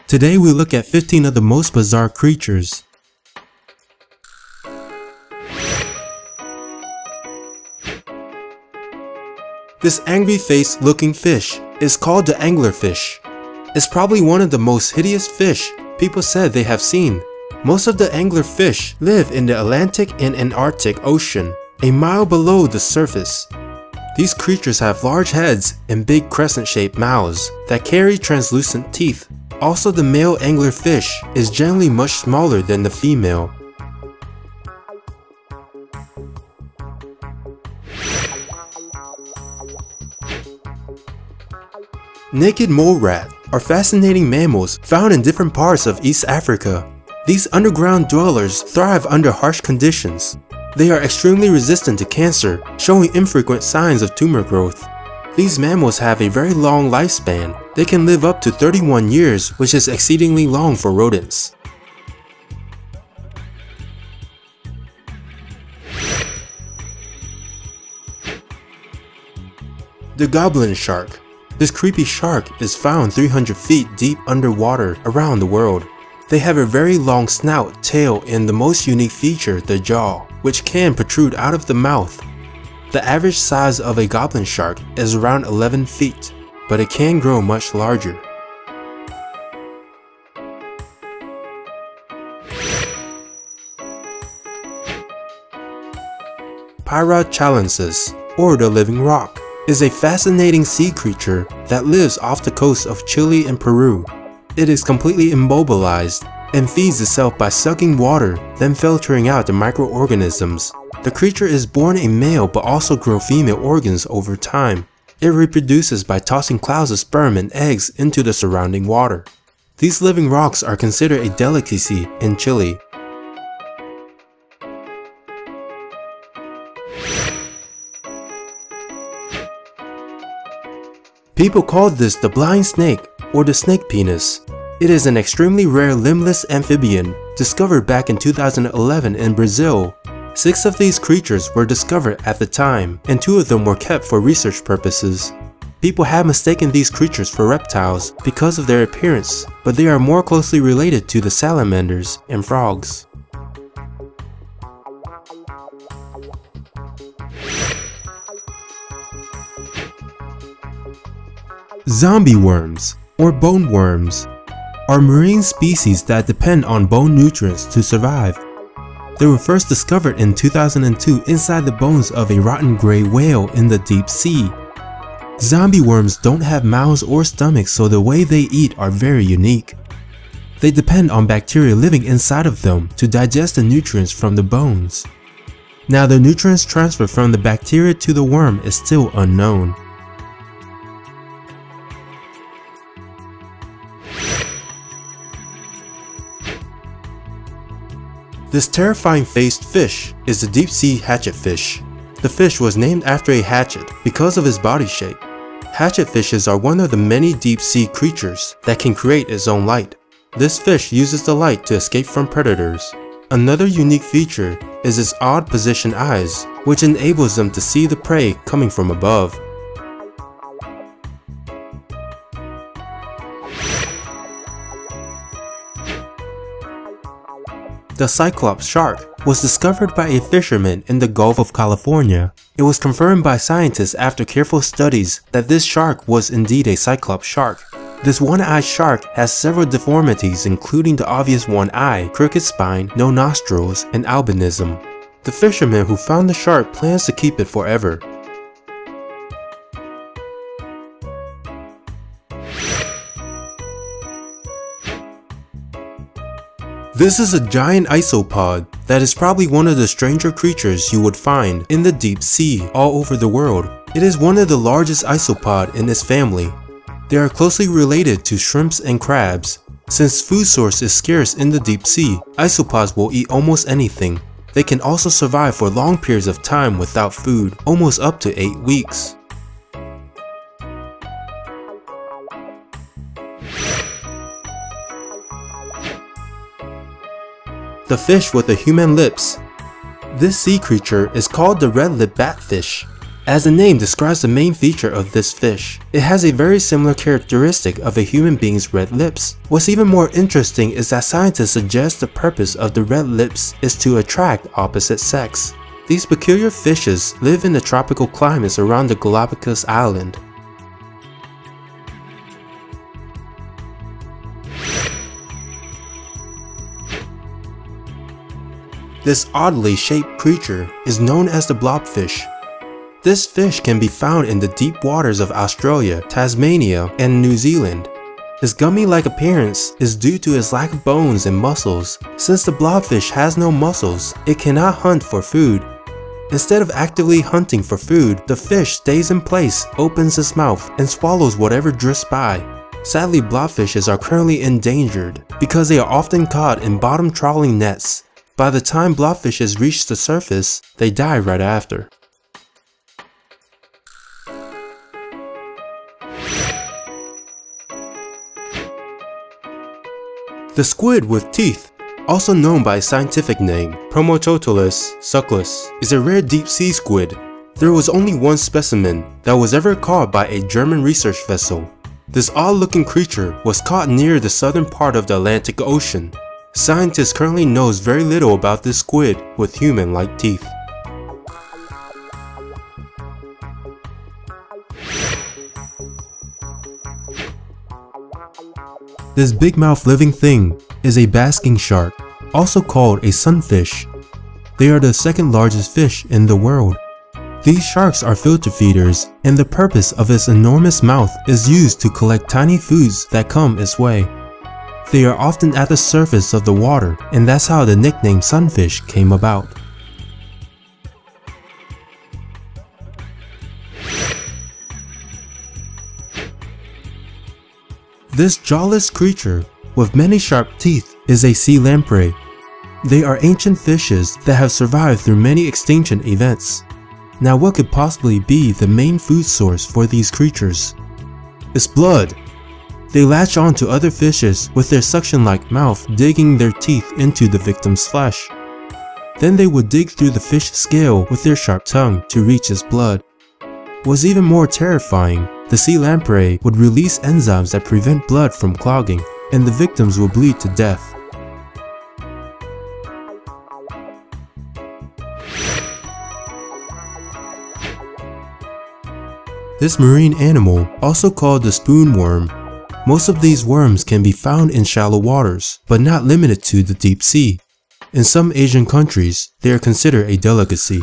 Today we look at 15 of the most bizarre creatures. This angry-faced looking fish is called the anglerfish. It's probably one of the most hideous fish people said they have seen. Most of the anglerfish live in the Atlantic and Antarctic Ocean, a mile below the surface. These creatures have large heads and big crescent-shaped mouths that carry translucent teeth. Also, the male anglerfish is generally much smaller than the female. Naked mole rat are fascinating mammals found in different parts of East Africa. These underground dwellers thrive under harsh conditions. They are extremely resistant to cancer, showing infrequent signs of tumor growth. These mammals have a very long lifespan. They can live up to 31 years, which is exceedingly long for rodents. The Goblin Shark. This creepy shark is found 300 feet deep underwater around the world. They have a very long snout, tail, and the most unique feature, the jaw, which can protrude out of the mouth. The average size of a goblin shark is around 11 feet, but it can grow much larger. Pyrochalensis, or the living rock, is a fascinating sea creature that lives off the coast of Chile and Peru. It is completely immobilized and feeds itself by sucking water, then filtering out the microorganisms. The creature is born a male but also grows female organs over time. It reproduces by tossing clouds of sperm and eggs into the surrounding water. These living rocks are considered a delicacy in Chile. People call this the blind snake or the snake penis. It is an extremely rare limbless amphibian discovered back in 2011 in Brazil. 6 of these creatures were discovered at the time, and 2 of them were kept for research purposes. People have mistaken these creatures for reptiles because of their appearance, but they are more closely related to the salamanders and frogs. Zombie worms, or bone worms, are marine species that depend on bone nutrients to survive. They were first discovered in 2002 inside the bones of a rotten gray whale in the deep sea. Zombie worms don't have mouths or stomachs, so the way they eat are very unique. They depend on bacteria living inside of them to digest the nutrients from the bones. Now, the nutrients transferred from the bacteria to the worm is still unknown. This terrifying faced fish is the deep sea hatchet fish. The fish was named after a hatchet because of its body shape. Hatchet fishes are one of the many deep sea creatures that can create its own light. This fish uses the light to escape from predators. Another unique feature is its odd position eyes, which enables them to see the prey coming from above. The Cyclops Shark was discovered by a fisherman in the Gulf of California. It was confirmed by scientists after careful studies that this shark was indeed a Cyclops Shark. This one-eyed shark has several deformities, including the obvious one eye, crooked spine, no nostrils, and albinism. The fisherman who found the shark plans to keep it forever. This is a giant isopod that is probably one of the stranger creatures you would find in the deep sea all over the world. It is one of the largest isopod in its family. They are closely related to shrimps and crabs. Since food source is scarce in the deep sea, isopods will eat almost anything. They can also survive for long periods of time without food, almost up to 8 weeks. The fish with the human lips. This sea creature is called the red-lipped batfish. As the name describes the main feature of this fish, it has a very similar characteristic of a human being's red lips. What's even more interesting is that scientists suggest the purpose of the red lips is to attract opposite sex. These peculiar fishes live in the tropical climates around the Galapagos Island. This oddly shaped creature is known as the blob fish. This fish can be found in the deep waters of Australia, Tasmania, and New Zealand. His gummy-like appearance is due to his lack of bones and muscles. Since the blobfish has no muscles, it cannot hunt for food. Instead of actively hunting for food, the fish stays in place, opens its mouth, and swallows whatever drifts by. Sadly, blobfishes are currently endangered because they are often caught in bottom trawling nets. By the time blobfishes reach the surface, they die right after. The squid with teeth, also known by its scientific name, Promototolus succulus, is a rare deep-sea squid. There was only one specimen that was ever caught by a German research vessel. This odd-looking creature was caught near the southern part of the Atlantic Ocean. Scientists currently knows very little about this squid with human-like teeth. This big-mouthed living thing is a basking shark, also called a sunfish. They are the second largest fish in the world. These sharks are filter feeders, and the purpose of its enormous mouth is used to collect tiny foods that come its way. They are often at the surface of the water, and that's how the nickname sunfish came about. This jawless creature with many sharp teeth is a sea lamprey. They are ancient fishes that have survived through many extinction events. Now what could possibly be the main food source for these creatures? It's blood. They latch on to other fishes with their suction-like mouth, digging their teeth into the victim's flesh. Then they would dig through the fish's scale with their sharp tongue to reach its blood. What's even more terrifying, the sea lamprey would release enzymes that prevent blood from clogging, and the victims will bleed to death. This marine animal, also called the spoon worm, most of these worms can be found in shallow waters, but not limited to the deep sea. In some Asian countries, they are considered a delicacy.